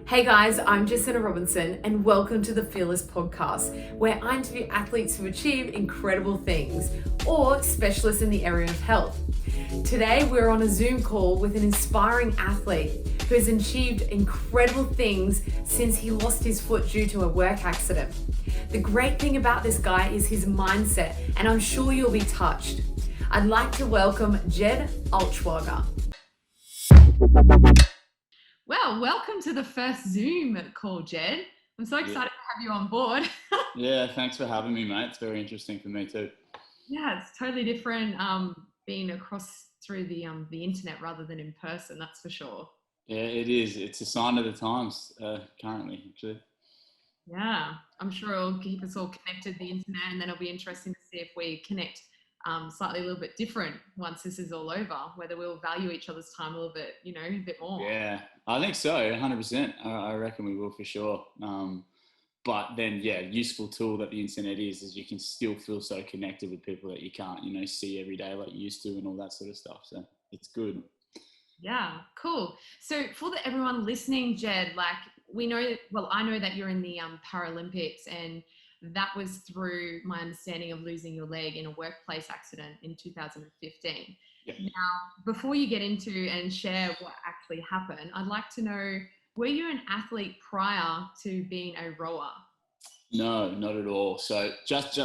Hey guys, I'm Jacinta and welcome to the Fearlss podcast, where I interview athletes who achieve incredible things or specialists in the area of health. Today, we're on a Zoom call with an inspiring athlete who has achieved incredible things since he lost his foot due to a work accident. The great thing about this guy is his mindset, and I'm sure you'll be touched. I'd like to welcome Jed Altschwager. Well, welcome to the first Zoom call, Jed. I'm so excited to have you on board. Yeah, thanks for having me, mate. It's very interesting for me too. Yeah, it's totally different being across through the internet rather than in person, that's for sure. Yeah, it is. It's a sign of the times currently, actually. Yeah, I'm sure it'll keep us all connected, the internet, and then it'll be interesting to see if we connect slightly a little bit different once this is all over, whether we'll value each other's time a little bit, a bit more. Yeah, I think so, 100%. I reckon we will for sure. But then, yeah, useful tool that the internet is you can still feel so connected with people that you can't, see every day like you used to and all that sort of stuff. So it's good. Yeah, cool. So for everyone listening, Jed, I know that you're in the Paralympics, and that was through my understanding of losing your leg in a workplace accident in 2015. Yeah. Now, before you get into and share what actually happened, I'd like to know, were you an athlete prior to being a rower? No, not at all. So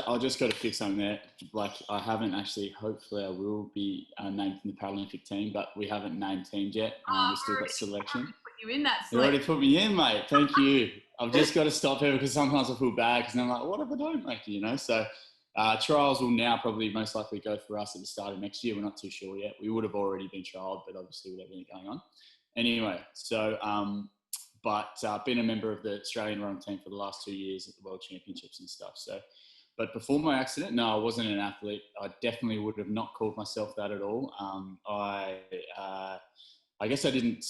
I'll just got to fix something there. Like I haven't actually. Hopefully, I will be named in the Paralympic team, but we haven't named teams yet. We've still got selection. Put you in that You already put me in, mate. Thank you. I've just got to stop here because sometimes I feel bad because I'm like, what if I don't make it? So trials will now probably most likely go for us at the start of next year. We're not too sure yet. We would have already been trialed, but obviously with everything going on. Anyway, so been a member of the Australian rowing team for the last 2 years at the World Championships and stuff. So, but before my accident, no, I wasn't an athlete. I definitely would have not called myself that at all. I guess I didn't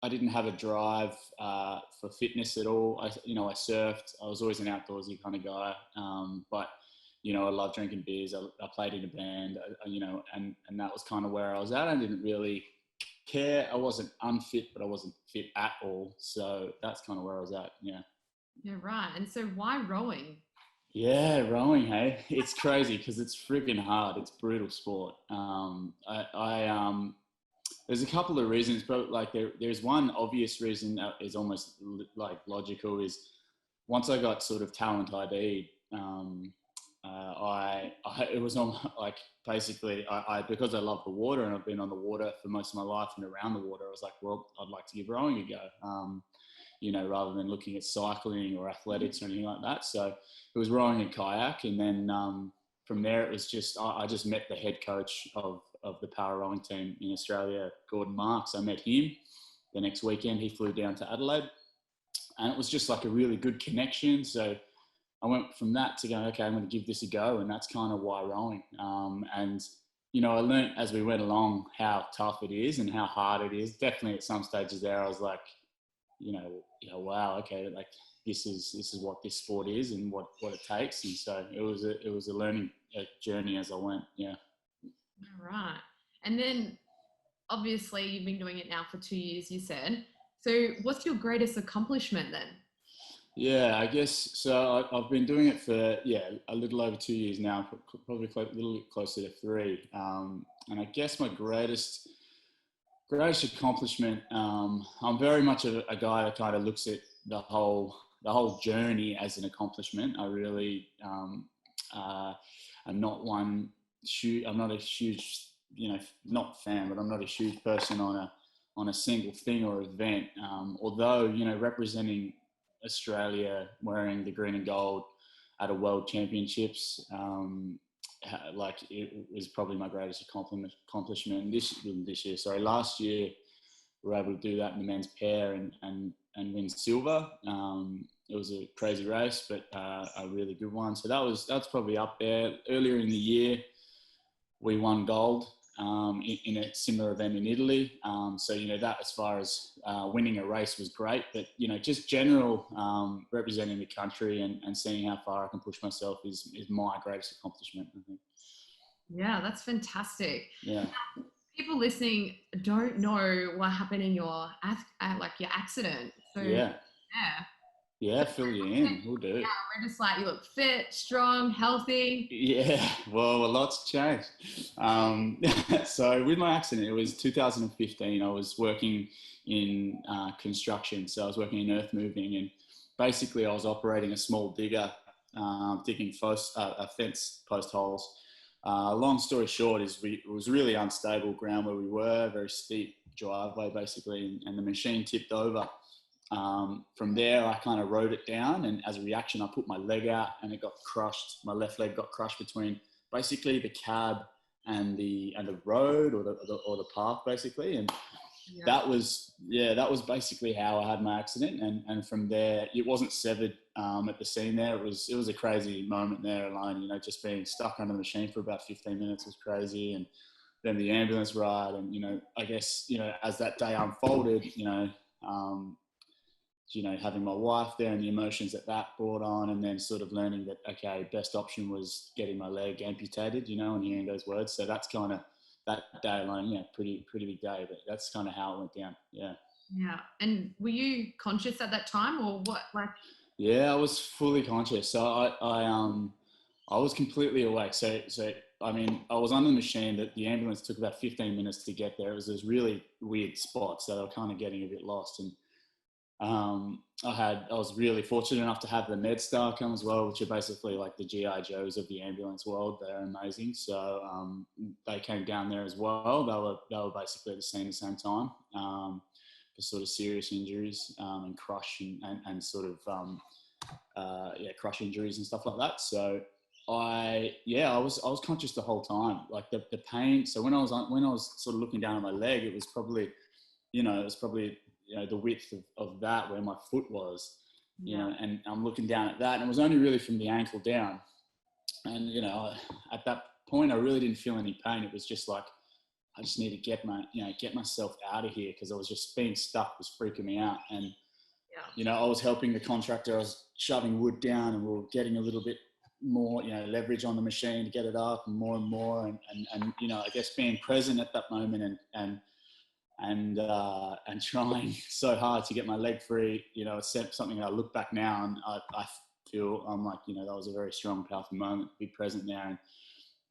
I didn't have a drive for fitness at all. I surfed. I was always an outdoorsy kind of guy. But I love drinking beers. I played in a band. And that was kind of where I was at. I didn't really care. I wasn't unfit, but I wasn't fit at all. So that's kind of where I was at. Yeah. Yeah, right. And so why rowing? Yeah, rowing, hey, it's crazy because it's freaking hard. It's brutal sport. There's a couple of reasons, but like there's one obvious reason that is almost like logical is once I got sort of talent ID, it was on like basically I because I love the water and I've been on the water for most of my life and around the water, I was like, well, I'd like to give rowing a go. Rather than looking at cycling or athletics or anything like that. So it was rowing and kayak. And then from there, it was just, I just met the head coach of the power rowing team in Australia, Gordon Marks. I met him the next weekend. He flew down to Adelaide and it was just like a really good connection. So I went from that to going, okay, I'm going to give this a go. And that's kind of why rowing. I learned as we went along how tough it is and how hard it is. Definitely at some stages there, I was like, wow, okay, like this is what this sport is and what it takes. And so it was a learning journey as I went. Yeah. All right. And then obviously you've been doing it now for 2 years, you said. So what's your greatest accomplishment then? Yeah, I guess so. I've been doing it for a little over 2 years now, probably a little bit closer to 3. And I guess my greatest accomplishment. I'm very much a guy that kind of looks at the whole journey as an accomplishment. I really am not one. I'm not a huge, not fan, but I'm not a huge person on a single thing or event. Although representing Australia wearing the green and gold at a World Championships. Like it was probably my greatest accomplishment this year. Sorry, last year we were able to do that in the men's pair and win silver. It was a crazy race, but a really good one. So that's probably up there. Earlier in the year, we won gold in a similar event in Italy. So that as far as winning a race was great, but just general representing the country and seeing how far I can push myself is my greatest accomplishment, I think. Yeah, that's fantastic. Yeah. people listening don't know what happened in your your accident. So Yeah. yeah. Yeah, fill you in. We'll do. Yeah, we're just like, you look fit, strong, healthy. Yeah, well, a lot's changed. So with my accident, it was 2015. I was working in construction. So I was working in earth moving, and basically I was operating a small digger, digging a fence post holes. Long story short is it was really unstable ground where we were, very steep driveway basically, and the machine tipped over. From there, I kind of rode it down, and as a reaction, I put my leg out, and it got crushed. My left leg got crushed between basically the cab and the road or the path, basically. And that was basically how I had my accident. And from there, it wasn't severed at the scene. There, it was a crazy moment there alone. Just being stuck under the machine for about 15 minutes was crazy, and then the ambulance ride, and I guess as that day unfolded, having my wife there and the emotions that brought on, and then sort of learning that, okay, best option was getting my leg amputated, and hearing those words. So that's kind of that day alone, pretty big day, but that's kind of how it went down. Yeah. Yeah. And were you conscious at that time, or what? Yeah, I was fully conscious. So I was completely awake. So I mean, I was under the machine. That the ambulance took about 15 minutes to get there. It was those really weird spots that I was kind of getting a bit lost. And I was really fortunate enough to have the MedStar come as well, which are basically like the GI Joes of the ambulance world. They're amazing. So they came down there as well. They were basically at the scene at the same time for sort of serious injuries and crush and sort of crush injuries and stuff like that. So I was conscious the whole time, like the pain. So when I was sort of looking down at my leg, it was probably the width of that where my foot was, and I'm looking down at that, and it was only really from the ankle down. And, at that point, I really didn't feel any pain. It was just like, I just need to get myself out of here, because I was just being stuck was freaking me out. And, I was helping the contractor. I was shoving wood down, and we were getting a little bit more, leverage on the machine to get it up and more. And I guess being present at that moment and trying so hard to get my leg free, it's something I look back now and I feel I'm like, that was a very strong, powerful moment to be present there and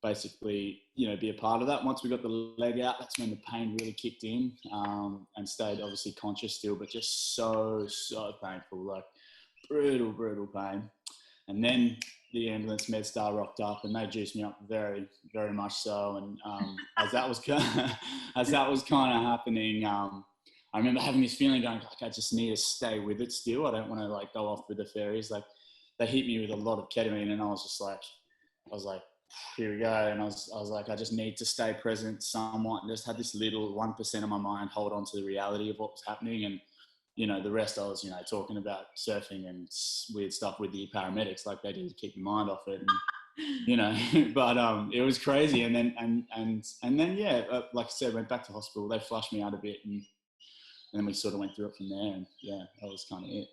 basically, be a part of that. Once we got the leg out, that's when the pain really kicked in and stayed obviously conscious still, but just so painful, like brutal pain. And then the ambulance MedStar rocked up, and they juiced me up very, very much so. And as that was kind of happening, I remember having this feeling going, like, I just need to stay with it still. I don't want to like go off with the fairies. Like they hit me with a lot of ketamine, and I was like, here we go. And I was like, I just need to stay present somewhat, and just had this little 1% of my mind hold on to the reality of what was happening. And the rest I was, talking about surfing and weird stuff with the paramedics, like they did to keep your mind off it, and, but it was crazy. And then, like I said, went back to hospital. They flushed me out a bit, and then we sort of went through it from there. And that was kind of it.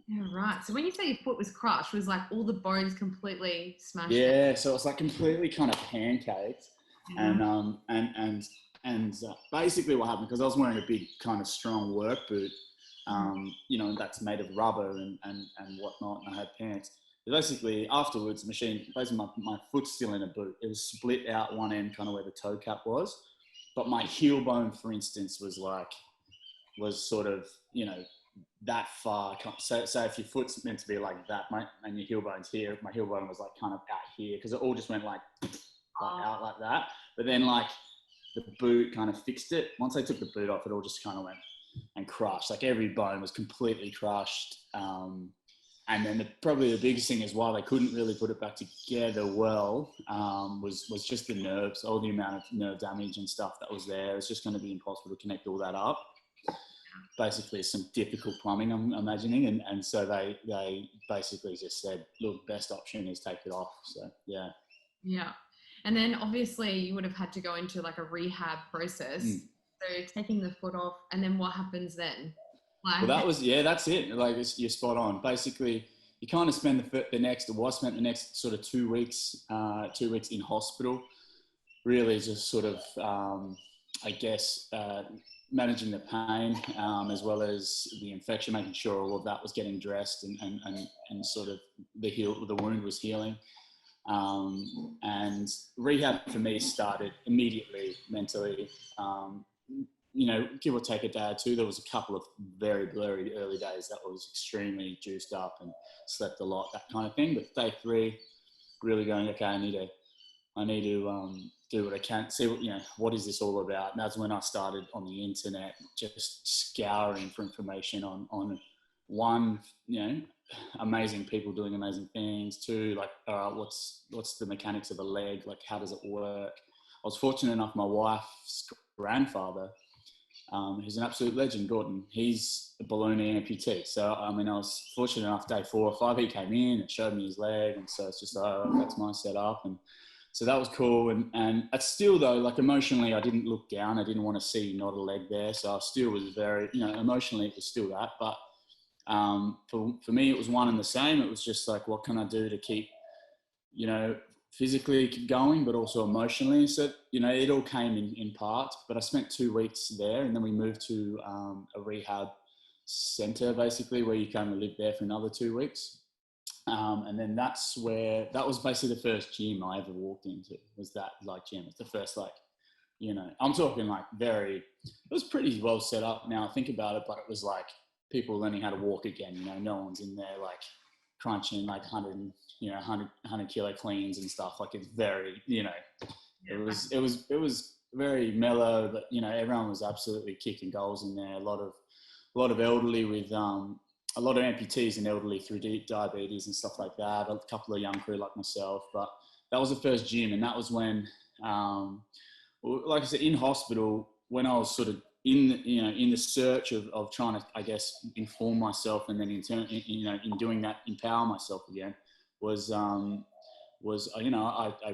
Yeah, right. So when you say your foot was crushed, was like all the bones completely smashed? Yeah, so it was like completely kind of pancaked. And basically what happened, because I was wearing a big kind of strong work boot, that's made of rubber and whatnot, and I had pants. But basically, afterwards, the machine, basically my foot's still in a boot. It was split out one end, kind of where the toe cap was, but my heel bone, for instance, was sort of, that far. So if your foot's meant to be like that, and your heel bone's here, my heel bone was like kind of out here, because it all just went like out like that. But then like the boot kind of fixed it. Once they took the boot off, it all just kind of went and crushed. Like every bone was completely crushed. And then probably the biggest thing is why they couldn't really put it back together well was just the nerves, all the amount of nerve damage and stuff that was there. It's just going to be impossible to connect all that up. Basically some difficult plumbing, I'm imagining. And so they basically just said, look, best option is take it off. So, yeah. Yeah. And then obviously you would have had to go into like a rehab process. So taking the foot off, and then what happens then? Well, that's it. Like you're spot on. Basically, you kind of spend the next sort of 2 weeks in hospital, really just sort of I guess, managing the pain, as well as the infection, making sure all of that was getting dressed and sort of the wound was healing. And rehab for me started immediately mentally. Give or take a day or two. There was a couple of very blurry early days that was extremely juiced up and slept a lot, that kind of thing. But day 3, really going, okay, I need to do what I can, see what is this all about. And that's when I started on the internet, just scouring for information on one, amazing people doing amazing things. 2, like, what's the mechanics of a leg? Like, how does it work? I was fortunate enough, my wife's grandfather, who's an absolute legend, Gordon, he's a balloon amputee. So, I was fortunate enough, day 4 or 5, he came in and showed me his leg. And so it's just, that's my setup. And so that was cool. And it's still, though, like, emotionally, I didn't look down. I didn't want to see not a leg there. So I still was very, emotionally, it was still that. But for me, it was one and the same. It was just like, what can I do to keep, physically keep going, but also emotionally. So, it all came in parts. But I spent 2 weeks there, and then we moved to a rehab center, basically, where you kind of live there for another 2 weeks. And then that was basically the first gym I ever walked into, was that, like, gym. It's the first, like, I'm talking like it was pretty well set up now I think about it, but it was like people learning how to walk again. No one's in there like crunching like 100 kilo cleans and stuff. Like, it's very, it was very mellow, but everyone was absolutely kicking goals in there. A lot of elderly with a lot of amputees and elderly through diabetes and stuff like that. A couple of young crew like myself, but that was the first gym. And that was when, like I said, in hospital, when I was sort of in the search of trying to, I guess, inform myself, and then in turn, in doing that, empower myself again, was I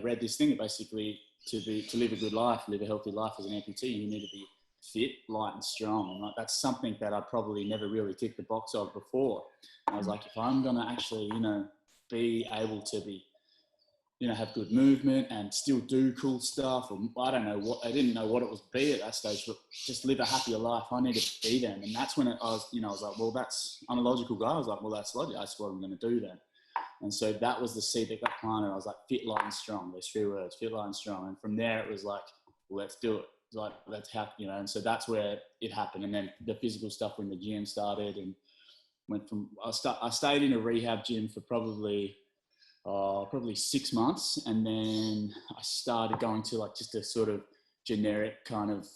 read this thing that basically to live a good life, live a healthy life as an amputee, you need to be fit, light and strong. And like, that's something that I probably never really ticked the box of before. And I was like, if I'm going to actually, be able to be, have good movement and still do cool stuff, or I didn't know what it was be at that stage, but just live a happier life, I need to be them. And that's when I was like, well, I'm a logical guy. I was like, well, that's logical. That's what I'm going to do then. And so that was the seed that got planted. I was like, fit, light and strong. Those 3 words, fit, light and strong. And from there, it was like, well, let's do it. Like, let's have, and so that's where it happened. And then the physical stuff when the gym started, and I stayed in a rehab gym for probably 6 months. And then I started going to like just a sort of generic kind of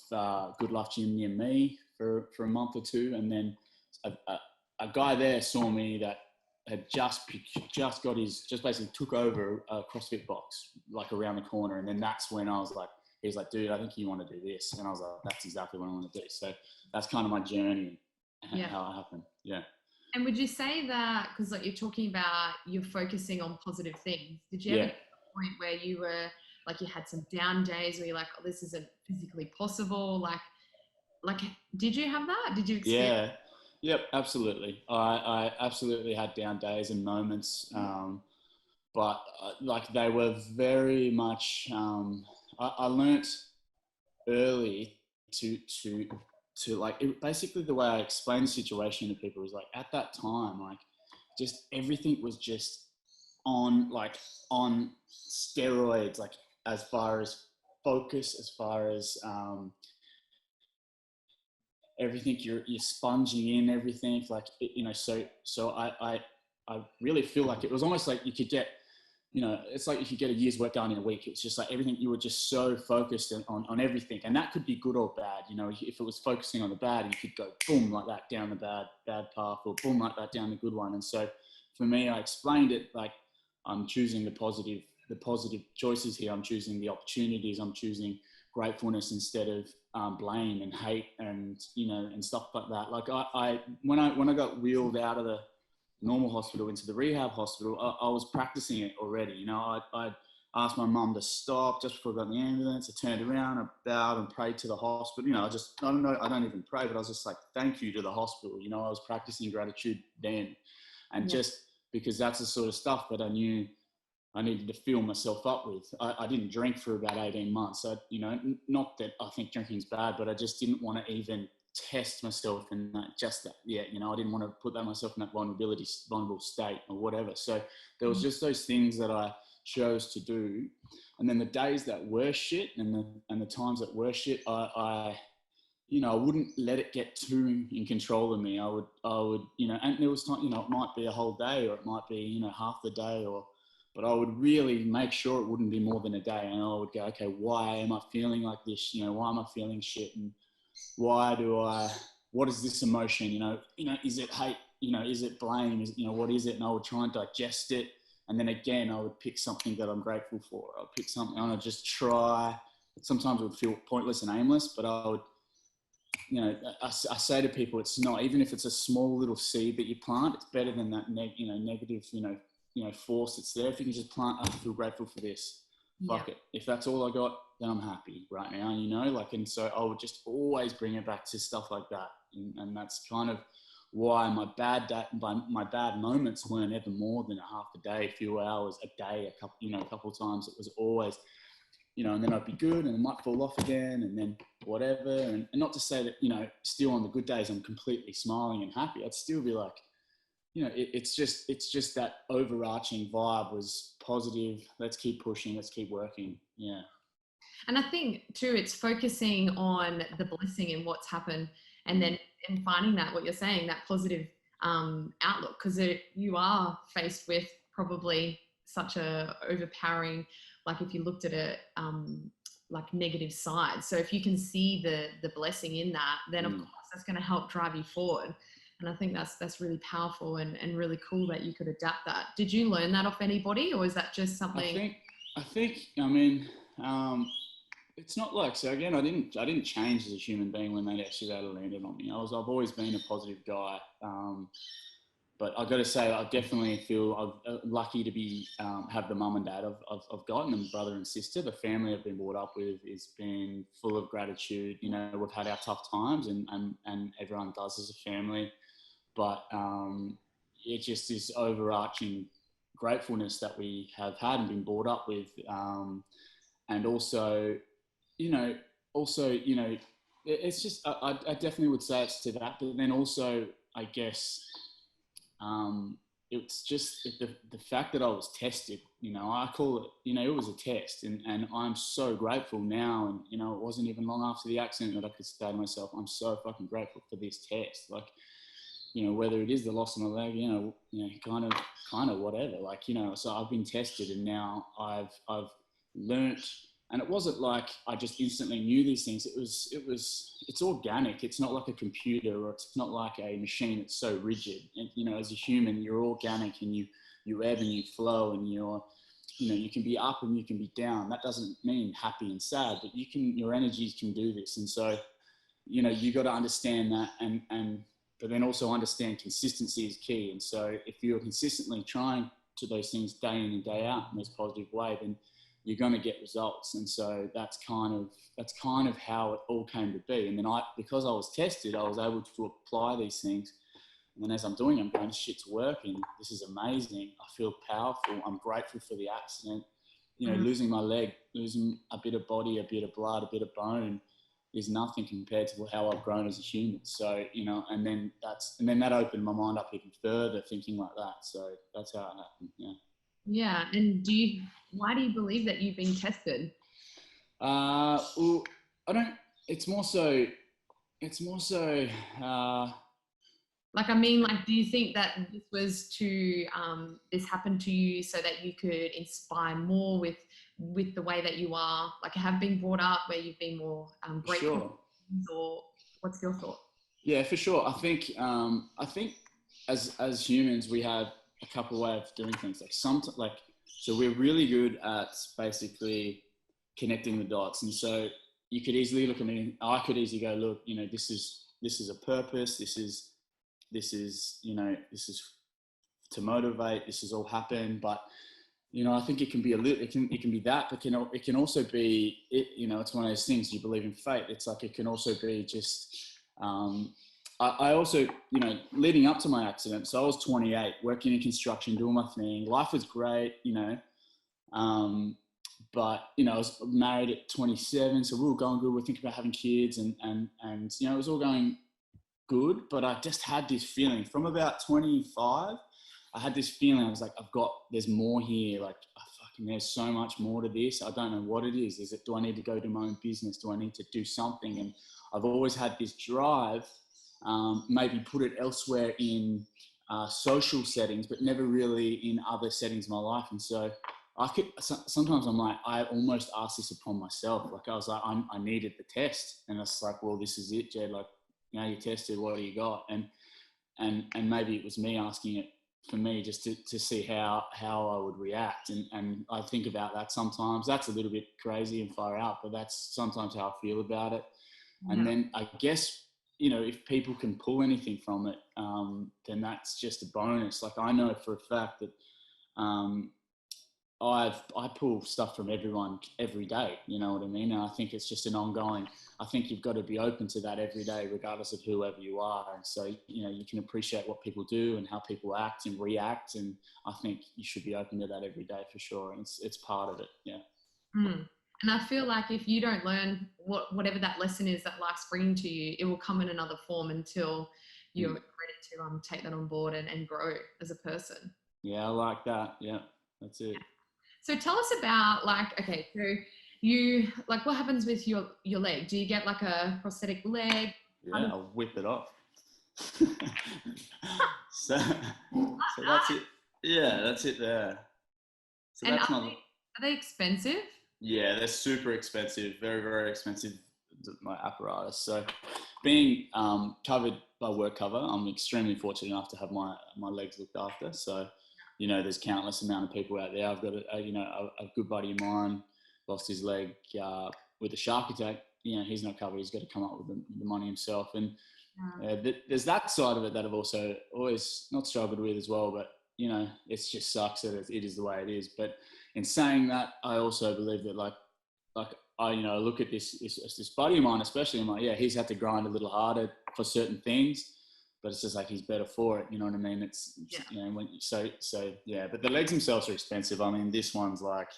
good life gym near me for a month or 2. And then a guy there saw me that had just basically took over a CrossFit box like around the corner. And then that's when I was like, he's like, dude, I think you want to do this. And I was like, that's exactly what I want to do. So that's kind of my journey, how it happened. Yeah. And would you say that, because like you're talking about you're focusing on positive things, did you ever get to a point where you were like, you had some down days where you're like, oh, this isn't physically possible? Like, did you have that? Did you experience? Yep, absolutely. I absolutely had down days and moments, but like they were very much, I learnt early to like, basically the way I explain the situation to people is like, at that time, like, just everything was just on steroids, like, as far as focus, as far as everything, you're sponging in everything, like, so I really feel like it was almost like you could get, it's like you could get a year's work done in a week. It's just like everything, you were just so focused on everything. And that could be good or bad. If it was focusing on the bad, you could go boom like that down the bad path, or boom like that down the good one. And so for me, I explained it like, I'm choosing the positive choices here. I'm choosing the opportunities. I'm choosing gratefulness instead of blame and hate and, and stuff like that. Like when I got wheeled out of the normal hospital into the rehab hospital, I was practicing it already. I asked my mum to stop just before I got in the ambulance. I turned around, I bowed and prayed to the hospital. I don't know, I don't even pray, but I was just like, thank you to the hospital. I was practicing gratitude then. And just because that's the sort of stuff that I knew I needed to fill myself up with. I didn't drink for about 18 months. Not that I think drinking's bad, but I just didn't want to even test myself in that, I didn't want to put myself in that vulnerable state or whatever. So there was just those things that I chose to do. And then the days that were shit and the times that were shit, I wouldn't let it get too in control of me. I would, and there was time, it might be a whole day, or it might be, half the day, but I would really make sure it wouldn't be more than a day. And I would go, okay, why am I feeling like this? Why am I feeling shit? And what is this emotion? Is it hate? Is it blame? What is it? And I would try and digest it. And then again, I would pick something that I'm grateful for. I'll pick something and I'd just try. Sometimes it would feel pointless and aimless, but I would, I say to people, it's not, even if it's a small little seed that you plant, it's better than that negative, force that's there. If you can just plant, I feel grateful for this. Fuck it. If that's all I got, then I'm happy right now, and so I would just always bring it back to stuff like that. And that's kind of why my bad moments weren't ever more than a half a day, a few hours a day, a couple of times. It was always, and then I'd be good and it might fall off again and then whatever. And not to say that, still on the good days, I'm completely smiling and happy. I'd still be like, it's just that overarching vibe was positive. Let's keep pushing. Let's keep working. Yeah. And I think too, it's focusing on the blessing in what's happened, and then finding that, what you're saying, that positive outlook, because you are faced with probably such a overpowering, like if you looked at it, like negative side. So if you can see the blessing in that, then of course that's going to help drive you forward. And I think that's really powerful and really cool that you could adapt that. Did you learn that off anybody, or is that just something? I think, it's not like, so again, I didn't change as a human being when that actually landed on me. I've always been a positive guy. But I've got to say, I definitely feel I'm lucky to be have the mum and dad I've gotten, and brother and sister. The family I've been brought up with has been full of gratitude. We've had our tough times, and everyone does as a family. But it just is overarching gratefulness that we have had and been brought up with, and also, it's just I definitely would say it's to that. But then also, I guess. It's just the fact that I was tested, I call it, it was a test, and I'm so grateful now. And, it wasn't even long after the accident that I could say to myself, I'm so fucking grateful for this test. Like, whether it is the loss of my leg, kind of whatever, so I've been tested, and now I've learnt. And it wasn't like I just instantly knew these things. It's organic. It's not like a computer, or it's not like a machine. It's so rigid. And, as a human, you're organic, and you ebb and you flow, and you can be up and you can be down. That doesn't mean happy and sad, but your energies can do this. And so, you got to understand that, but then also understand consistency is key. And so if you're consistently trying to those things day in and day out in this positive way, then you're going to get results. And so that's kind of how it all came to be. And then because I was tested, I was able to apply these things. And then as I'm doing, I'm going, shit's working. This is amazing. I feel powerful. I'm grateful for the accident. Losing my leg, losing a bit of body, a bit of blood, a bit of bone is nothing compared to how I've grown as a human. So, and then that opened my mind up even further, thinking like that. So that's how it happened. Yeah. Yeah. And why do you believe that you've been tested? Well, I don't, it's more so, do you think that this was this happened to you so that you could inspire more with the way that you are, have been brought up where you've been more grateful? Sure. Or what's your thought? Yeah, for sure. I think as humans, we have a couple of ways of doing things. So we're really good at basically connecting the dots. And so you could easily look at me. I could easily go, look, this is a purpose. This is to motivate. This has all happened. But I think it can be it can be that, but it can also be it's one of those things. You believe in fate. It's like it can also be just. I also, leading up to my accident, so I was 28, working in construction, doing my thing. Life was great, But, I was married at 27, so we were going good. We were thinking about having kids and, it was all going good. But I just had this feeling from about 25, I had this feeling, I was like, there's more here. Like, there's so much more to this. I don't know what it is. Do I need to go do my own business? Do I need to do something? And I've always had this drive, maybe put it elsewhere in social settings, but never really in other settings of my life. And so sometimes I'm like, I almost asked this upon myself. Like I was like, I needed the test. And it's like, well, this is it, Jed. Like, you tested, what do you got? And maybe it was me asking it for me just to see how I would react. And I think about that sometimes. That's a little bit crazy and far out, but that's sometimes how I feel about it. Yeah. And then I guess, if people can pull anything from it, then that's just a bonus. Like I know for a fact that I pull stuff from everyone every day, you know what I mean? And I think it's just I think you've got to be open to that every day, regardless of whoever you are. And so, you can appreciate what people do and how people act and react. And I think you should be open to that every day for sure. And it's part of it. Yeah. Mm. And I feel like if you don't learn whatever that lesson is that life's bringing to you, it will come in another form until you're ready to take that on board and grow as a person. Yeah, I like that. Yeah, that's it. So tell us about okay, so you, what happens with your leg? Do you get like a prosthetic leg? Yeah, I'll whip it off. so that's it. Yeah, that's it there. So and are they expensive? Yeah, they're super expensive. Very, very expensive, my apparatus. So being covered by work cover, I'm extremely fortunate enough to have my legs looked after. So, there's countless amount of people out there. I've got a good buddy of mine lost his leg with a shark attack. He's not covered. He's got to come up with the money himself. And there's that side of it that I've also always not struggled with as well. But, it just sucks that it is the way it is. But in saying that, I also believe that I look at this buddy of mine, especially, I'm like, yeah, he's had to grind a little harder for certain things. But it's just like he's better for it, you know what I mean? It's yeah. But the legs themselves are expensive. I mean, this one's like,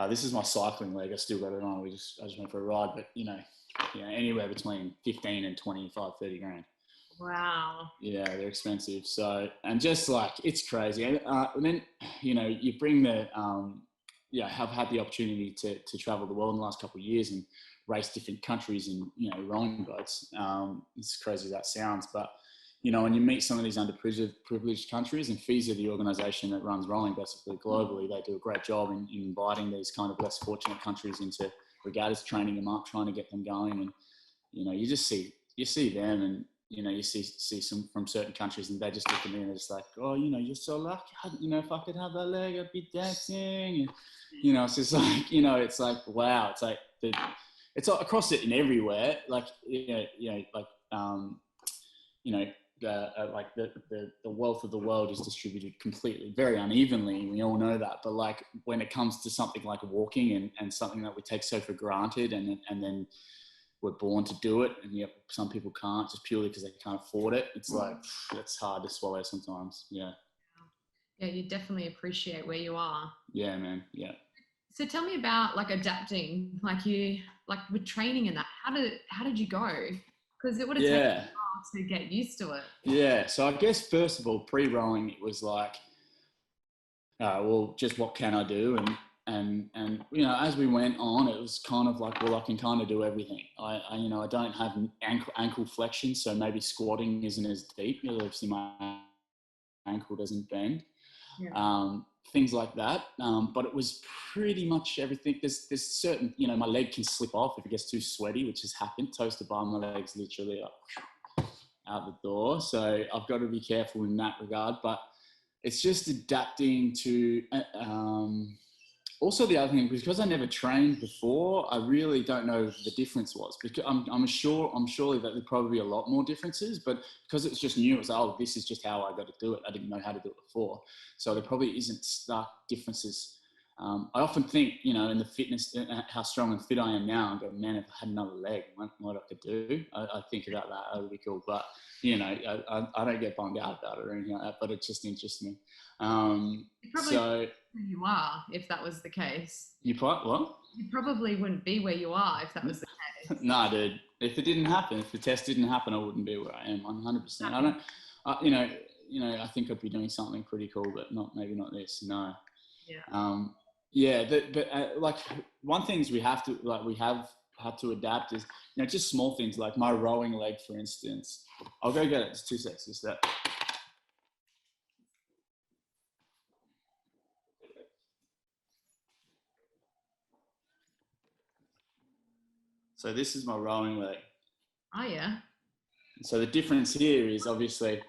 this is my cycling leg. I still got it on. I just went for a ride, but anywhere between 15 and 25, 30 grand. Wow. Yeah, they're expensive. So, and just it's crazy. And then you bring the have had the opportunity to travel the world in the last couple of years and race different countries in, rowing boats. As crazy as that sounds, but, when you meet some of these underprivileged countries, and FISA, the organisation that runs rowing basically globally, they do a great job in inviting these kind of less fortunate countries into regattas, training them up, trying to get them going. And, you just see them and, you see some from certain countries and they just look at me and they're just like, oh, you're so lucky. If I could have that leg, I'd be dancing. And, it's just like, it's like, wow. It's like, it's across it in everywhere. The wealth of the world is distributed completely, very unevenly. We all know that. But when it comes to something like walking and something that we take so for granted and then we're born to do it, and yet some people can't just purely because they can't afford it. It's it's hard to swallow sometimes. Yeah. Yeah, you definitely appreciate where you are. Yeah, man. Yeah. So tell me about adapting, with training and that. How did you go? Because it would have taken a while to get used to it. Yeah. So I guess first of all, pre-rowing, it was just what can I do? And as we went on, it was kind of like, well, I can kind of do everything. I don't have ankle flexion, so maybe squatting isn't as deep. Obviously, my ankle doesn't bend. Yeah. Things like that. But it was pretty much everything. There's certain, my leg can slip off if it gets too sweaty, which has happened. Toasted by my legs literally out the door. So I've got to be careful in that regard. But it's just adapting to... also, the other thing, because I never trained before, I really don't know the difference was. Because I'm sure that there'd probably be a lot more differences, but because it's just new, it's this is just how I got to do it. I didn't know how to do it before, so there probably isn't stark differences. I often think, in the fitness, how strong and fit I am now, and go, man, if I had another leg, what I could do. I think about that. That would be cool. But you know, I don't get bummed out about it or anything like that, but it just interests me. Probably where you are if that was the case. What? You probably wouldn't be where you are if that was the case. No, dude. If it didn't happen, if the test didn't happen, I wouldn't be where I am. 100%. I don't. I think I'd be doing something pretty cool, but maybe not this. No. Yeah. But like one things we have had to adapt is, just small things like my rowing leg, for instance. I'll go get it. Just 2 seconds. Just that. So this is my rowing leg. Oh yeah. So the difference here is obviously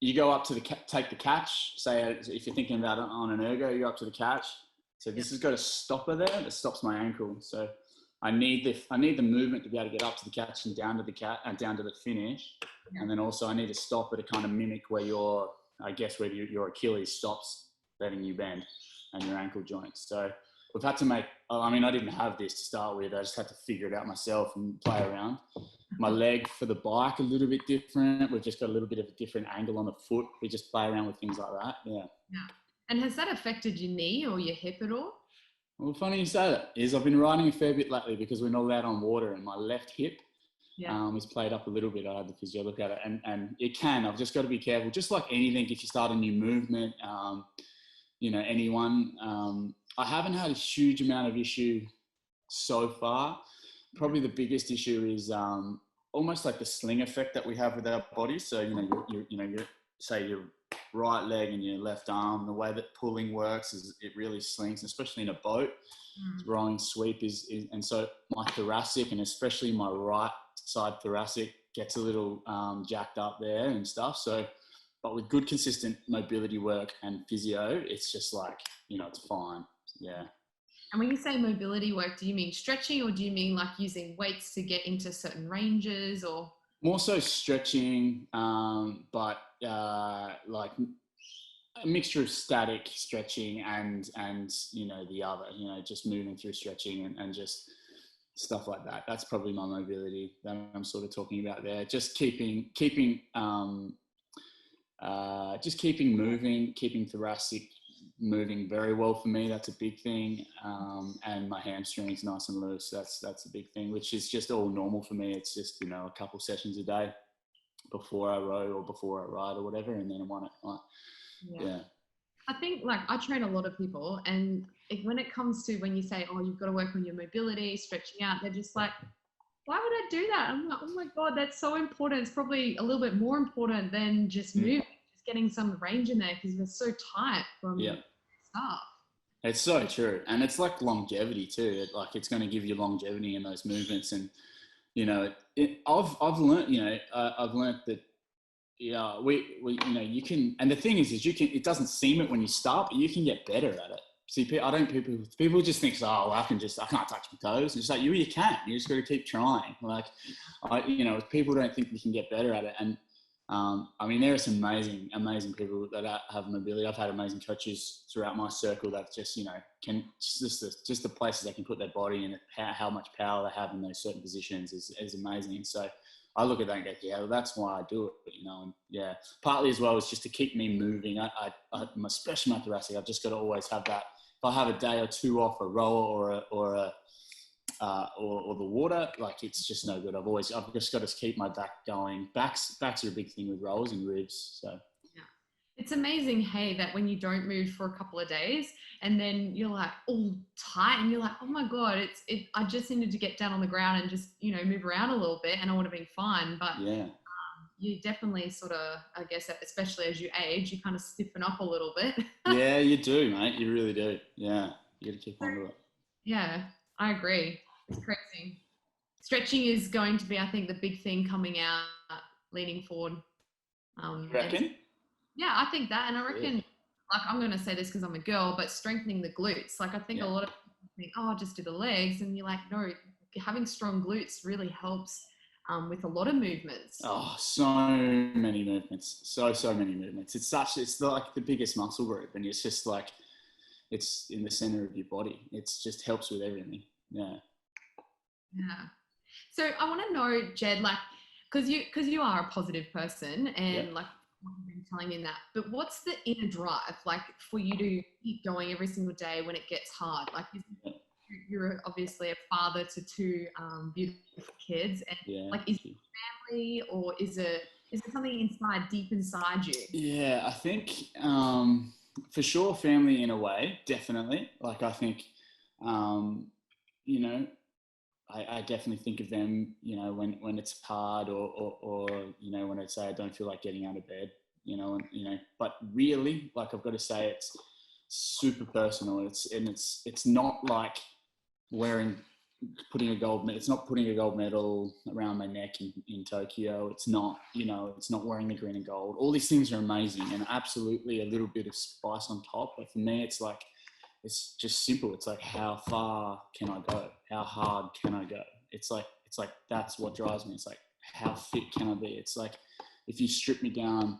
you go up to take the catch. Say if you're thinking about it on an ergo, you go up to the catch. So this has got a stopper there that stops my ankle. So I need the movement to be able to get up to the catch and down to the finish. Yeah. And then also I need a stopper to kind of mimic where your Achilles stops letting you bend and your ankle joints. So we've had to make, I didn't have this to start with. I just had to figure it out myself and play around. My leg for the bike, a little bit different. We've just got a little bit of a different angle on the foot. We just play around with things like that. Yeah. And has that affected your knee or your hip at all? Well, funny you say that. I've been riding a fair bit lately because we're not allowed on water, and my left hip is played up a little bit. I had the physio look at it, and it can. I've just got to be careful. Just like anything, if you start a new movement, anyone. I haven't had a huge amount of issue so far. Probably the biggest issue is almost like the sling effect that we have with our bodies. So you say your right leg and your left arm, the way that pulling works is it really slings, especially in a boat. Rowing sweep is and so my thoracic and especially my right side thoracic gets a little jacked up there and stuff. So, but with good consistent mobility work and physio, it's just like, it's fine. Yeah. And when you say mobility work, do you mean stretching or do you mean like using weights to get into certain ranges or? More so stretching, but like a mixture of static stretching and the other, just moving through stretching and just stuff like that. That's probably my mobility that I'm sort of talking about there. Just keeping moving, keeping thoracic moving very well for me. That's a big thing. And my hamstrings nice and loose. That's a big thing, which is just all normal for me. It's just, a couple sessions a day before I row or before I ride or whatever. And then I'm on it. Yeah. I think I train a lot of people, and when it comes to when you say, oh, you've got to work on your mobility, stretching out, they're just like, why would I do that? I'm like, oh my God, that's so important. It's probably a little bit more important than just moving. Getting some range in there because we're so tight from stuff. It's so true, and it's like longevity too. It's going to give you longevity in those movements, and I've learned that you can. And the thing is you can. It doesn't seem it when you start, but you can get better at it. See, people just think, I can't touch my toes. And it's like you can. You just got to keep trying. People don't think you can get better at it, and there are some amazing people that have mobility. I've had amazing coaches throughout my circle that just, can just the places they can put their body in, how much power they have in those certain positions is amazing. So I look at that and go, that's why I do it. Partly as well is just to keep me moving. Especially my thoracic, I've just got to always have that. If I have a day or two off a rower or the water, it's just no good. I've just got to keep my back going. Backs are a big thing with rolls and ribs. So it's amazing, that when you don't move for a couple of days and then you're like all tight and you're like, oh my God, I just needed to get down on the ground and just move around a little bit and I would have been fine. But you definitely sort of, I guess, especially as you age, you kind of stiffen up a little bit. Yeah, you do, mate. You really do. Yeah, you got to keep on to it. Yeah, I agree. It's crazy. Stretching is going to be, I think, the big thing coming out, leaning forward. You reckon? I think that. And I reckon, I'm going to say this because I'm a girl, but strengthening the glutes. I think a lot of people think, I'll just do the legs. And you're like, no, having strong glutes really helps with a lot of movements. Oh, so many movements. So many movements. It's like the biggest muscle group. And it's just like, it's in the center of your body. It's just helps with everything. Yeah. So I want to know, Jed, because you are a positive person, and Yep. like what you've been telling me in that. But what's the inner drive like for you to keep going every single day when it gets hard? Like you're obviously a father to two beautiful kids, and Yeah. like is it family or is it something inside deep inside you? Yeah, I think for sure family in a way, definitely. Like I think, you know, I definitely think of them, you know, when it's hard or, you know, when I say I don't feel like getting out of bed, you know, but really, like I've got to say it's super personal. It's not like putting a gold medal. It's not putting a gold medal around my neck in Tokyo. It's not, you know, it's not wearing the green and gold. All these things are amazing and absolutely a little bit of spice on top. But for me, it's like, it's just simple. It's like, how far can I go? How hard can I go? It's like that's what drives me. It's like, how fit can I be? It's like, if you strip me down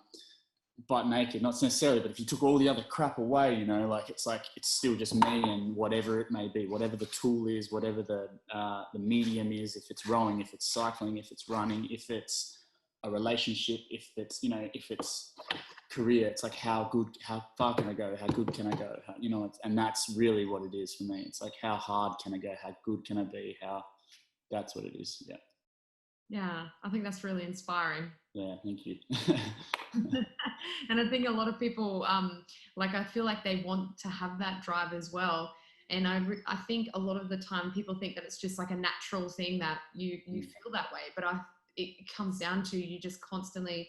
butt naked, not necessarily, but if you took all the other crap away, you know, like it's still just me and whatever it may be, whatever the tool is, whatever the medium is, if it's rowing, if it's cycling, if it's running, if it's a relationship, if it's, you know, if it's career, it's like how far can I go? How good can I go? How, you know, and that's really what it is for me. It's like, how hard can I go? How good can I be? That's what it is. Yeah. Yeah, I think that's really inspiring. Yeah, thank you. And I think a lot of people, like I feel like they want to have that drive as well. And I think a lot of the time people think that it's just like a natural thing that you feel that way. But it comes down to you just constantly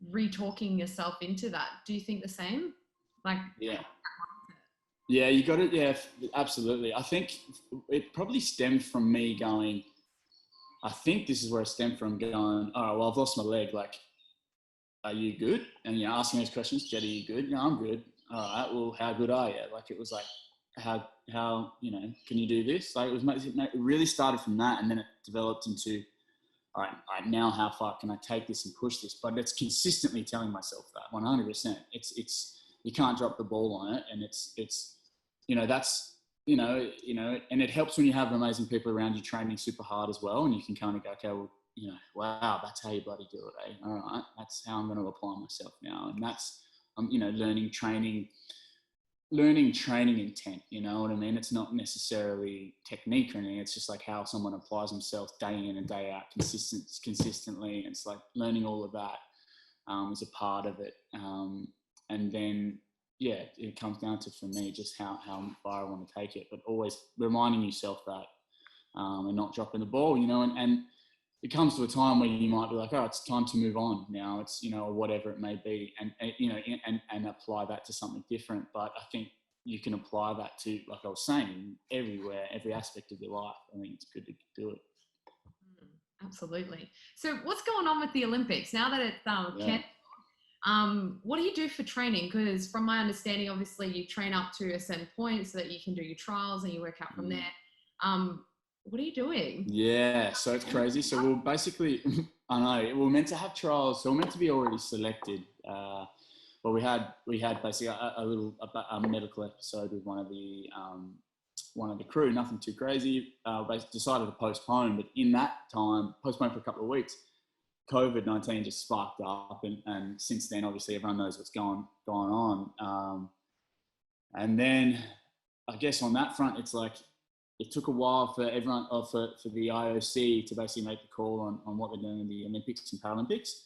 re-talking yourself into that. Do you think the same? Like, yeah. Yeah, you got it. Yeah, absolutely. I think it probably stemmed from me going, I think this is where it stemmed from going, oh, well, I've lost my leg. Like, are you good? And you're asking those questions, Jed, are you good? No, I'm good. All right, well, how good are you? Like, it was like, how, you know, can you do this? Like, it really started from that. And then it developed into, all right, now how far can I take this and push this? But it's consistently telling myself that 100%. It's, you can't drop the ball on it. And it's, you know, that's, you know, and it helps when you have amazing people around you training super hard as well. And you can kind of go, okay, well, you know, wow, that's how you bloody do it, eh? All right, that's how I'm going to apply myself now. And that's, you know, learning training intent, you know what I mean? It's not necessarily technique or anything. It's just like how someone applies themselves day in and day out consistently. It's like learning all of that is a part of it. And then, yeah, it comes down to, for me, just how far I want to take it, but always reminding yourself that and not dropping the ball, you know, and it comes to a time where you might be like, oh, it's time to move on now. It's, you know, or whatever it may be, and you know, and apply that to something different. But I think you can apply that to, like I was saying, everywhere, every aspect of your life. I think it's good to do it. Absolutely. So what's going on with the Olympics now that it's cancelled? What do you do for training? Because from my understanding, obviously you train up to a certain point so that you can do your trials and you work out from there. What are you doing? Yeah, so it's crazy. So we're basically, I know, we're meant to have trials. So we're meant to be already selected. But we had basically a medical episode with one of the crew, nothing too crazy. Basically decided to postpone, but in that time, postponed for a couple of weeks. COVID-19 just sparked up, and since then, obviously, everyone knows what's going on. And then, I guess on that front, it's like it took a while for everyone, for the IOC to basically make the call on what they're doing in the Olympics and Paralympics,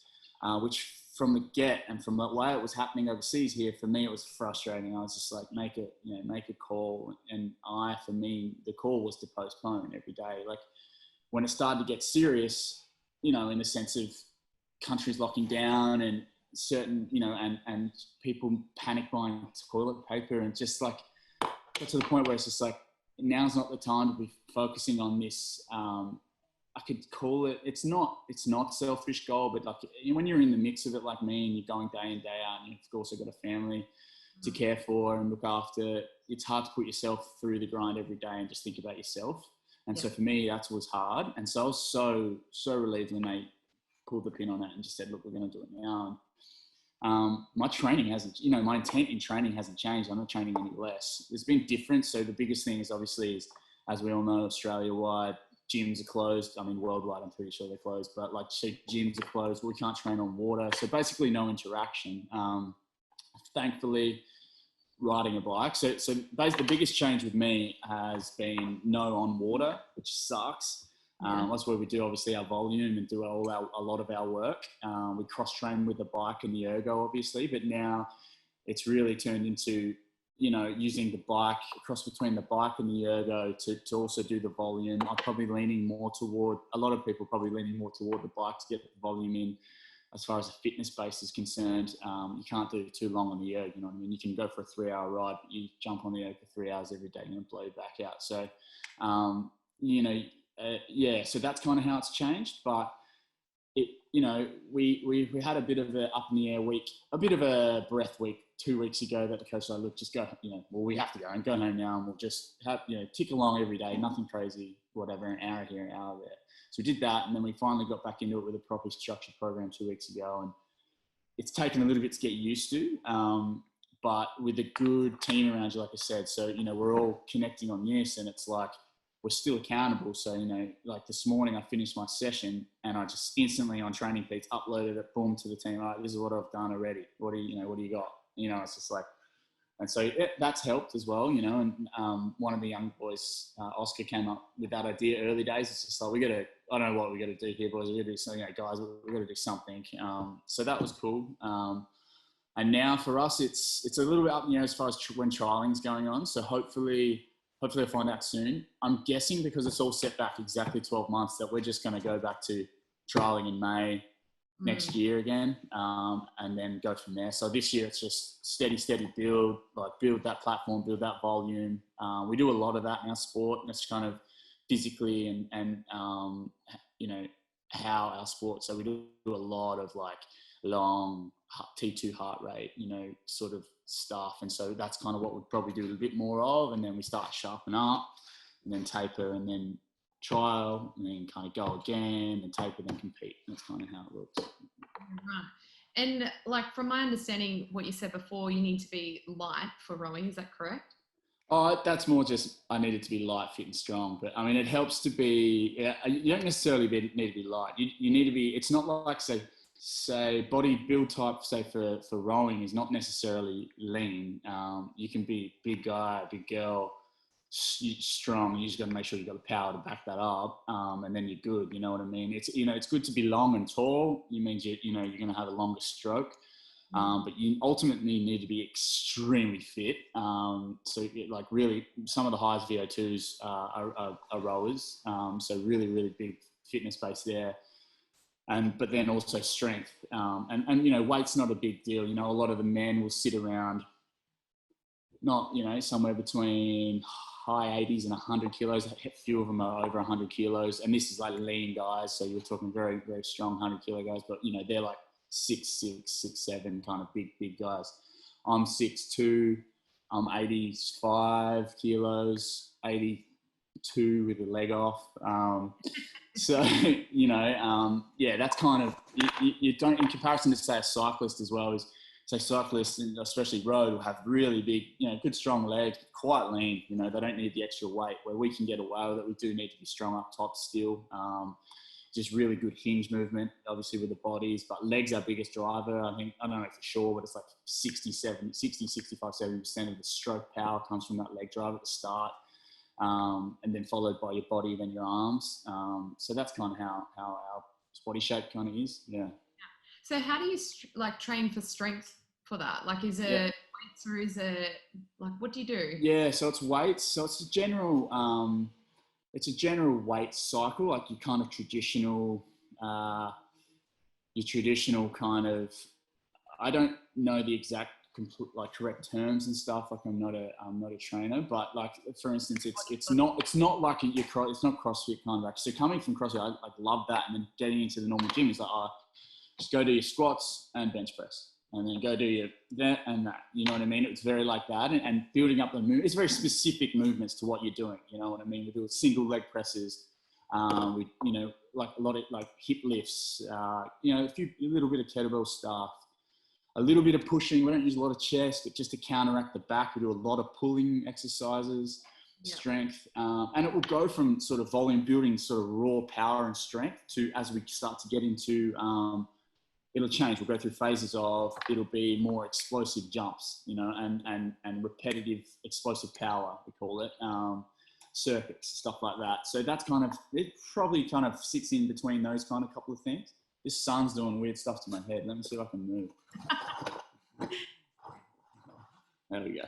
which from the get and from the way it was happening overseas here, for me, it was frustrating. I was just like, make a call, and for me, the call was to postpone every day. Like when it started to get serious, you know, in the sense of countries locking down and certain, you know, and people panic buying toilet paper, and just like got to the point where it's just like, now's not the time to be focusing on this. I could call it, it's not selfish goal, but like when you're in the mix of it like me and you're going day in, day out, and you've also got a family to care for and look after, it's hard to put yourself through the grind every day and just think about yourself. And so for me, that was hard. And so I was so relieved when they pulled the pin on it and just said, look, we're going to do it now. My training hasn't, you know, my intent in training hasn't changed. I'm not training any less. There's been difference. So the biggest thing is obviously, as we all know, Australia-wide gyms are closed. I mean, worldwide, I'm pretty sure they're closed, but like gyms are closed. We can't train on water. So basically no interaction. Thankfully, riding a bike. So basically the biggest change with me has been no on water, which sucks. That's where we do obviously our volume and do a lot of our work. We cross train with the bike and the ergo obviously, but now it's really turned into, using the bike, cross between the bike and the ergo to also do the volume. I'm probably leaning more toward, a lot of people probably leaning more toward the bike to get the volume in. As far as the fitness base is concerned, you can't do too long on the erg, you know what I mean? You can go for a 3-hour ride, but you jump on the erg for 3 hours every day and then blow back out. So, so that's kind of how it's changed. But we had a bit of a up in the air week, a bit of a breath week 2 weeks ago that the coach said, look, just go, we have to go and go home now and we'll just have, tick along every day, nothing crazy, whatever, an hour here, an hour there. So we did that, and then we finally got back into it with a proper structured program 2 weeks ago, and it's taken a little bit to get used to, but with a good team around you, like I said. So, we're all connecting on this, and it's like we're still accountable. So, like this morning I finished my session and I just instantly on Training Peaks uploaded it, boom, to the team. All right, this is what I've done already. What do you got? It's just like, and so that's helped as well, and one of the young boys, Oscar, came up with that idea early days. It's just like, I don't know what we got to do here, boys. We got to do something, guys. We got to do something. So that was cool. And now for us, it's a little bit up in the air as far as when trialing's going on. So hopefully I'll find out soon. I'm guessing because it's all set back exactly 12 months that we're just going to go back to trialing in May next year again, and then go from there. So this year it's just steady build that platform, build that volume. We do a lot of that in our sport, and it's kind of physically and how our sport. So we do a lot of like long T2 heart rate, sort of stuff. And so that's kind of what we'd probably do a bit more of. And then we start to sharpen up and then taper and then trial and then kind of go again and taper, then compete. That's kind of how it looks. Right. And like from my understanding, what you said before, you need to be light for rowing. Is that correct? Oh, that's more just I need it to be light, fit and strong. But I mean, it helps to be, you don't necessarily need to be light. You need to be, it's not like say body build type, say for rowing is not necessarily lean. You can be big guy, big girl, strong. You just got to make sure you've got the power to back that up, and then you're good. You know what I mean? It's good to be long and tall. It means you're going to have a longer stroke, but you ultimately need to be extremely fit. So like really, some of the highest VO2s are rowers. So really big fitness base there. But then also strength, and weight's not a big deal. A lot of the men will sit around, not somewhere between high 80s and 100 kilos. A few of them are over 100 kilos, and this is like lean guys. So you're talking very strong 100 kilo guys, but they're like 6'6", 6'7", kind of big guys. I'm 6'2", I'm 85 kilos, 82 with a leg off. So, that's kind of, you don't, in comparison to say a cyclist as well, is say cyclists, especially road, will have really big, good strong legs, quite lean, they don't need the extra weight, where we can get away with it. We do need to be strong up top still. Just really good hinge movement, obviously with the bodies, but legs our biggest driver. I don't know for sure, but it's like 65, 70% of the stroke power comes from that leg drive at the start. And then followed by your body, then your arms. So that's kind of how our body shape kind of is. Yeah. So how do you train for strength for that? Like, is it weights or is it like, what do you do? Yeah. So it's weights. So it's a general weight cycle, like your kind of traditional kind of, I don't know the exact correct terms and stuff. Like I'm not a trainer, but like for instance, it's not like it's not CrossFit kind of like. So coming from CrossFit, I love that, and then getting into the normal gym is like, just go do your squats and bench press, and then go do your that and that. You know what I mean? It's very like that, and building up the movement. It's very specific movements to what you're doing. You know what I mean? We do single leg presses. We like a lot of like hip lifts. A little bit of kettlebell stuff. A little bit of pushing. We don't use a lot of chest, but just to counteract the back, we do a lot of pulling exercises. strength, and it will go from sort of volume building, sort of raw power and strength to, as we start to get into, it'll change. We'll go through phases of, it'll be more explosive jumps, you know, and repetitive explosive power, we call it, circuits, stuff like that. So that's kind of, it probably kind of sits in between those kind of couple of things. This sun's doing weird stuff to my head. Let me see if I can move. There we go.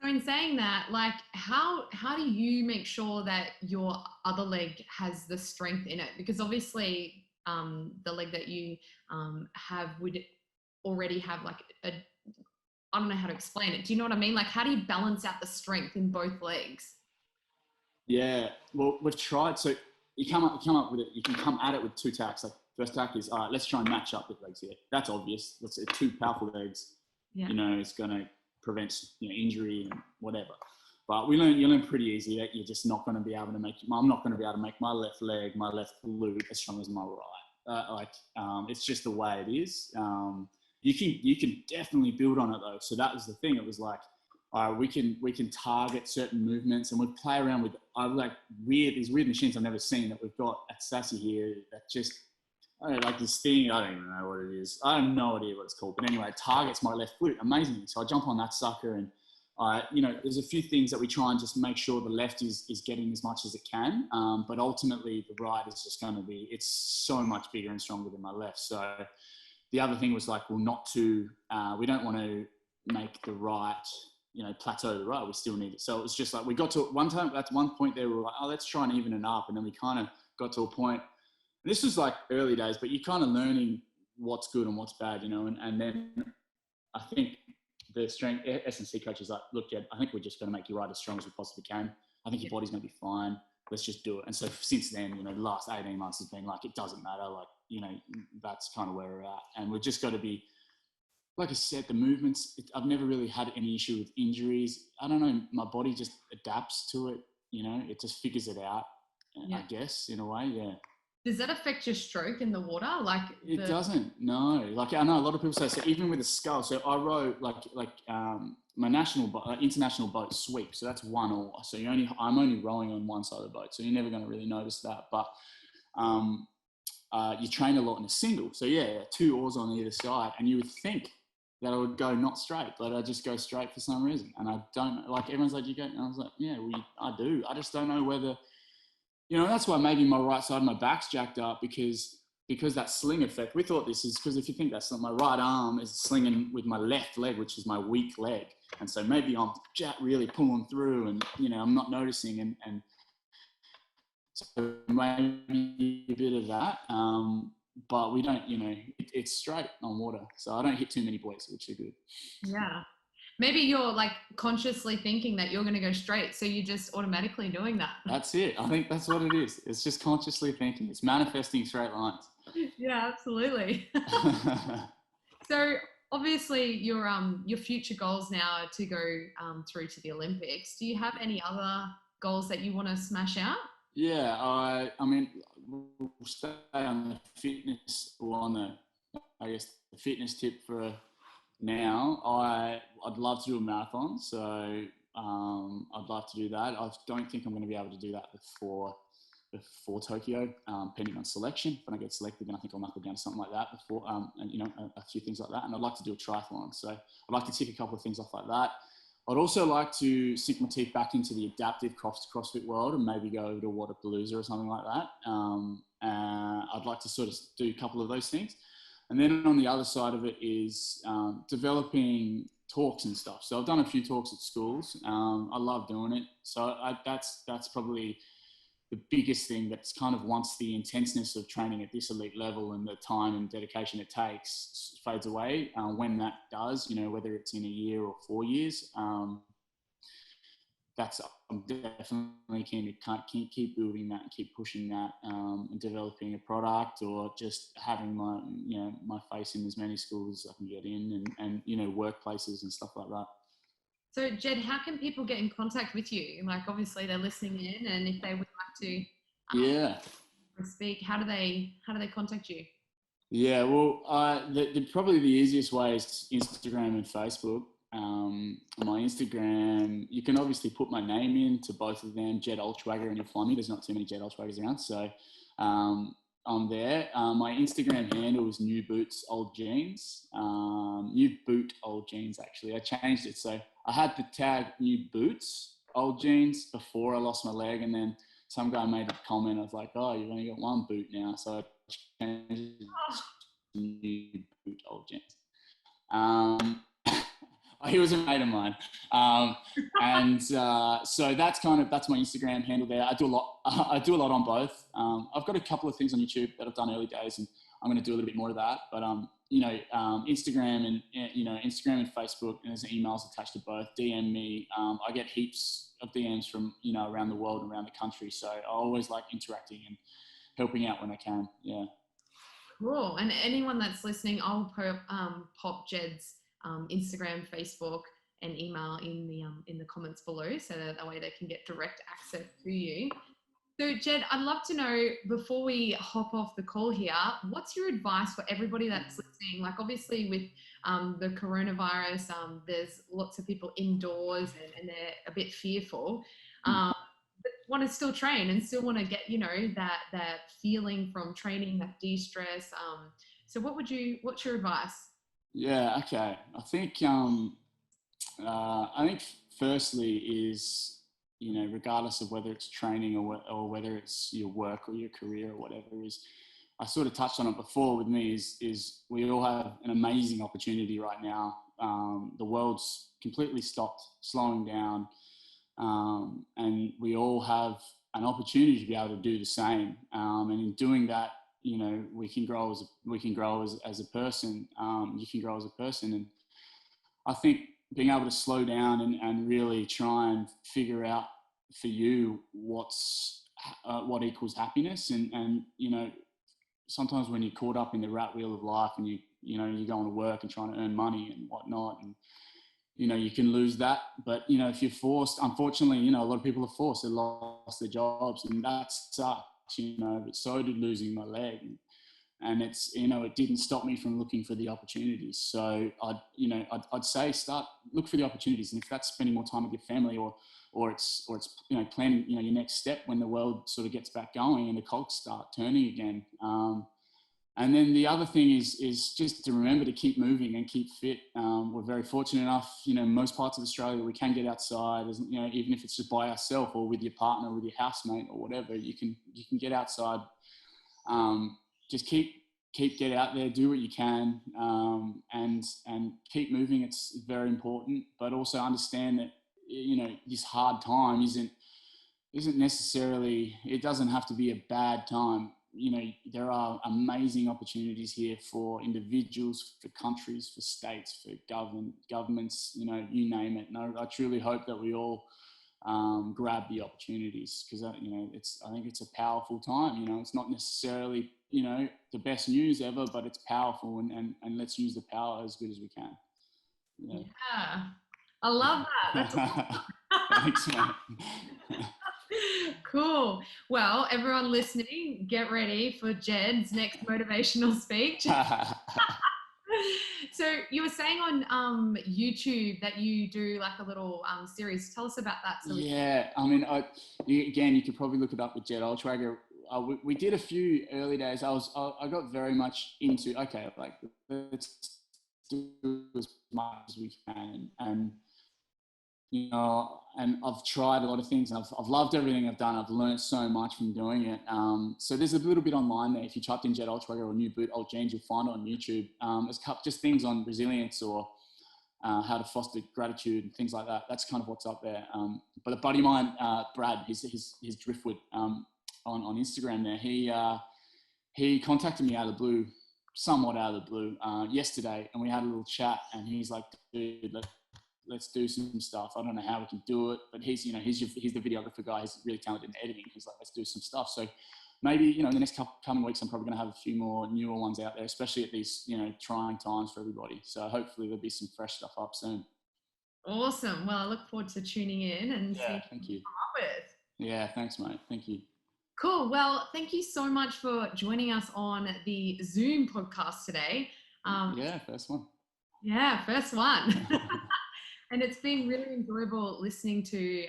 So in saying that, like, how do you make sure that your other leg has the strength in it? Because obviously the leg that you have would already have like I don't know how to explain it. Do you know what I mean? Like, how do you balance out the strength in both legs? Yeah, well, we've tried. So you come up with it. You can come at it with two tacks. Like, first tack is, all right, let's try and match up with legs here. That's obvious. That's two powerful legs. Yeah. You know, it's going to prevent, you know, injury and whatever. But you learn pretty easy that you're just not going to be able to make. I'm not going to be able to make my left leg, my left glute as strong as my right. It's just the way it is. You can definitely build on it though. So that was the thing. It was like, all right, we can target certain movements, and we play around with these weird machines I've never seen that we've got at Sassy here. That just, I don't know, like this thing. I don't even know what it is. I have no idea what it's called. But anyway, it targets my left glute amazingly. So I jump on that sucker, and you know, there's a few things that we try and just make sure the left is getting as much as it can. But ultimately, the right is just going to be. It's so much bigger and stronger than my left. So the other thing was like, well, we don't want to make the right, you know, plateau the right. We still need it. So it was just like, we got to one point there, we were like, oh, let's try and even it up. And then we kind of got to a point, and this was like early days, but you're kind of learning what's good and what's bad, you know. And then I think the strength S&C coach is like, look, Jed, I think we're just going to make you right as strong as we possibly can. I think your body's going to be fine. Let's just do it. And so since then, you know, the last 18 months has been like, it doesn't matter. Like, you know, that's kind of where we're at. And we've just got to be, like I said, the movements, I've never really had any issue with injuries. I don't know, my body just adapts to it, you know, it just figures it out, I guess, in a way, yeah. Does that affect your stroke in the water? Like it doesn't, no. Like I know a lot of people say, so even with a scull, so I rode my international boat sweep, so that's one oar. So I'm only rowing on one side of the boat, so you're never going to really notice that. But you train a lot in a single, so yeah, two oars on either side, and you would think that I would go not straight, but I just go straight for some reason. And I don't, like, everyone's like, you go, and I was like, yeah, I do. I just don't know whether, you know, that's why maybe my right side of my back's jacked up, because that sling effect. We thought this is because if you think that's not, my right arm is slinging with my left leg, which is my weak leg. And so maybe I'm really pulling through, and, you know, I'm not noticing, and so maybe a bit of that. But we don't, you know, it's straight on water. So I don't hit too many buoys, which are good. Yeah. Maybe you're like consciously thinking that you're going to go straight. So you're just automatically doing that. That's it. I think that's what it is. It's just consciously thinking. It's manifesting straight lines. Yeah, absolutely. So obviously your future goals now are to go through to the Olympics. Do you have any other goals that you want to smash out? Yeah, I mean, we'll stay on the fitness, or on the fitness tip for now. I'd love to do a marathon, so I'd love to do that. I don't think I'm going to be able to do that before Tokyo, depending on selection. If I don't get selected, then I think I'll knuckle down to something like that before, and you know, a few things like that. And I'd like to do a triathlon, so I'd like to tick a couple of things off like that. I'd also like to sink my teeth back into the adaptive CrossFit world and maybe go over to Waterpalooza or something like that. I'd like to sort of do a couple of those things. And then on the other side of it is developing talks and stuff. So I've done a few talks at schools. I love doing it. So that's probably the biggest thing. That's kind of, once the intenseness of training at this elite level and the time and dedication it takes fades away, when that does, you know, whether it's in a year or 4 years, I'm definitely keen to keep building that and keep pushing that, and developing a product, or just having my face in as many schools as I can get in, and you know, workplaces and stuff like that. So Jed, how can people get in contact with you? Like, obviously they're listening in, and if they would like to speak, how do they contact you? Yeah, well, probably the easiest way is Instagram and Facebook. My Instagram, you can obviously put my name in to both of them, Jed Altschwager, and you'll find me. There's not too many Jed Altschwagers around, so I'm there. My Instagram handle is New Boots Old Jeans. New Boot Old Jeans, actually. I changed it. So I had the tag New Boots Old Jeans before I lost my leg, and then some guy made a comment. I was like, oh, you've only got one boot now. So I changed it to New Boot Old Jeans. He was a mate of mine. So that's my Instagram handle there. I do a lot on both. I've got a couple of things on YouTube that I've done early days, and I'm going to do a little bit more of that. But, Instagram and Facebook, and there's emails attached to both. DM me. I get heaps of DMs from, around the world and around the country. So I always like interacting and helping out when I can. Yeah. Cool. And anyone that's listening, I'll pop Jed's Instagram, Facebook, and email in the comments below, so that way they can get direct access to you. So Jed, I'd love to know, before we hop off the call here, what's your advice for everybody that's listening? Like, obviously with the coronavirus, there's lots of people indoors and they're a bit fearful, but want to still train and still want to get, that feeling from training, that de-stress. So what's your advice? Yeah, okay. I think firstly is, regardless of whether it's training or whether it's your work or your career or whatever, is, I sort of touched on it before with me, is we all have an amazing opportunity right now. The world's completely stopped, slowing down, and we all have an opportunity to be able to do the same. And in doing that, we can grow as a person. You can grow as a person, and I think being able to slow down and really try and figure out for you what equals happiness, and sometimes when you're caught up in the rat wheel of life and you're going to work and trying to earn money and whatnot, and you can lose that. But if you're forced, unfortunately, a lot of people are forced. They lost their jobs, and that sucks. But so did losing my leg, and it's it didn't stop me from looking for the opportunities. So I'd say look for the opportunities, and if that's spending more time with your family, or it's planning your next step when the world sort of gets back going and the cogs start turning again. And then the other thing is just to remember to keep moving and keep fit. We're very fortunate enough, most parts of Australia, we can get outside, even if it's just by ourselves or with your partner, with your housemate or whatever, you can get outside. Just get out there, do what you can, and keep moving. It's very important, but also understand that, this hard time isn't necessarily, it doesn't have to be a bad time. There are amazing opportunities here for individuals, for countries, for states, for governments, you name it. And I truly hope that we all grab the opportunities, because, I think it's a powerful time. It's not necessarily, the best news ever, but it's powerful, and let's use the power as good as we can. Yeah. I love that. That's awesome. Thanks, mate. Cool. Well, everyone listening, get ready for Jed's next motivational speech. So you were saying on YouTube that you do like a little series. Tell us about that. Yeah, you could probably look it up with Jed Altschwager. We did a few early days. I got very much into, okay, like, let's do as much as we can, and I've tried a lot of things, and I've loved everything I've done. I've learned so much from doing it. So there's a little bit online there. If you typed in Jed Altschwager or New Boot Old Jeans, you'll find it on YouTube. There's just things on resilience or how to foster gratitude and things like that. That's kind of what's up there. But a buddy of mine, Brad, his Driftwood on Instagram there, he contacted me out of the blue, somewhat out of the blue, yesterday, and we had a little chat, and he's like, dude, let's do some stuff. I don't know how we can do it, but he's the videographer guy. He's really talented in editing. He's like, let's do some stuff. So maybe, in the next coming weeks, I'm probably going to have a few more newer ones out there, especially at these, trying times for everybody. So hopefully there'll be some fresh stuff up soon. Awesome. Well, I look forward to tuning in and seeing what thank you. Come up with. Yeah, thanks, mate. Thank you. Cool. Well, thank you so much for joining us on the Zoom podcast today. First one. Yeah, first one. And it's been really enjoyable listening to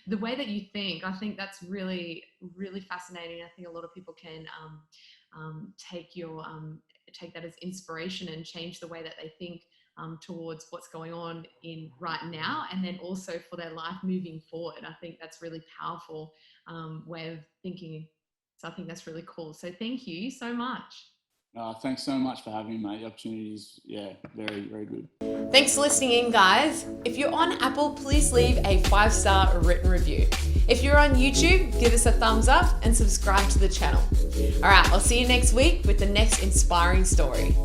the way that you think. I think that's really, really fascinating. I think a lot of people can take that as inspiration and change the way that they think towards what's going on in right now, and then also for their life moving forward. I think that's really powerful way of thinking. So I think that's really cool. So thank you so much. Thanks so much for having me, mate. The opportunity is, very, very good. Thanks for listening in, guys. If you're on Apple, please leave a 5-star written review. If you're on YouTube, give us a thumbs up and subscribe to the channel. All right, I'll see you next week with the next inspiring story.